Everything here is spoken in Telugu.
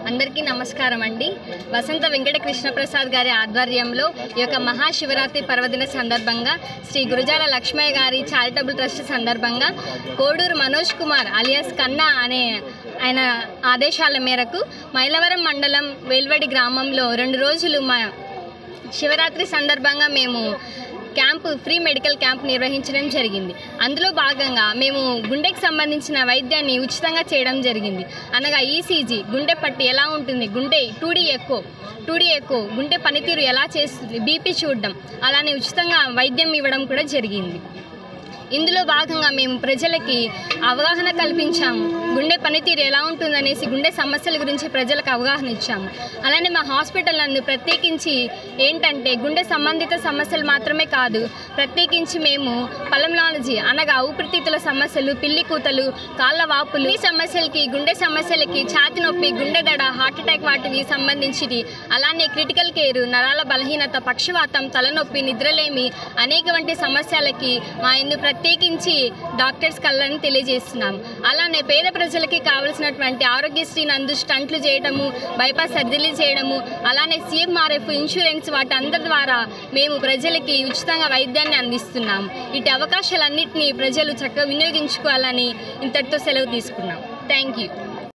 అందరికీ నమస్కారం అండి. వసంత వెంకట కృష్ణప్రసాద్ గారి ఆధ్వర్యంలో ఈ యొక్క మహాశివరాత్రి పర్వదిన సందర్భంగా శ్రీ గురజాల లక్ష్మయ్య గారి చారిటబుల్ ట్రస్ట్ సందర్భంగా కోడూరు మనోజ్ కుమార్ అలియాస్ కన్నా అనే ఆయన ఆదేశాల మేరకు మైలవరం మండలం వేల్వడి గ్రామంలో 2 రోజులు శివరాత్రి సందర్భంగా మేము ఫ్రీ మెడికల్ క్యాంప్ నిర్వహించడం జరిగింది. అందులో భాగంగా మేము గుండెకి సంబంధించిన వైద్యాన్ని ఉచితంగా చేయడం జరిగింది. అనగా ఈసీజీ, గుండె పట్టి ఎలా ఉంటుంది, గుండె 2D ఎకో గుండె పనితీరు ఎలా చేస్తుంది, బీపీ చూడడం, అలానే ఉచితంగా వైద్యం ఇవ్వడం కూడా జరిగింది. ఇందులో భాగంగా మేము ప్రజలకి అవగాహన కల్పించాము. గుండె పనితీరు ఎలా ఉంటుందనేసి గుండె సమస్యల గురించి ప్రజలకు అవగాహన ఇచ్చాము. అలానే మా హాస్పిటల్ నందు ప్రత్యేకించి ఏంటంటే గుండె సంబంధిత సమస్యలు మాత్రమే కాదు, ప్రత్యేకించి మేము పల్మనాలజీ అనగా ఊపిరితిత్తుల సమస్యలు, పిల్లి కూతలు, కాళ్ళ వాపులు, ఈ సమస్యలకి, గుండె సమస్యలకి, ఛాతి నొప్పి, గుండె దడ, హార్ట్ అటాక్ వాటికి సంబంధించి, అలానే క్రిటికల్ కేర్, నరాల బలహీనత, పక్షవాతం, తలనొప్పి, నిద్రలేమి అనేక వంటి సమస్యలకి మా ఇందు ప్రత్యేకించి డాక్టర్స్ కళ్ళని తెలియజేస్తున్నాం. అలానే పేద ప్రజలకి కావలసినటువంటి ఆరోగ్యశ్రీ నందు స్టంట్లు చేయడము, బైపాస్ సర్జరీలు చేయడము, అలానే CMRF ఇన్సూరెన్స్ వాటి అందరి ద్వారా మేము ప్రజలకి ఉచితంగా వైద్యాన్ని అందిస్తున్నాము. ఇటు అవకాశాలన్నింటినీ ప్రజలు చక్కగా వినియోగించుకోవాలని ఇంతటితో సెలవు తీసుకున్నాం. Thank you.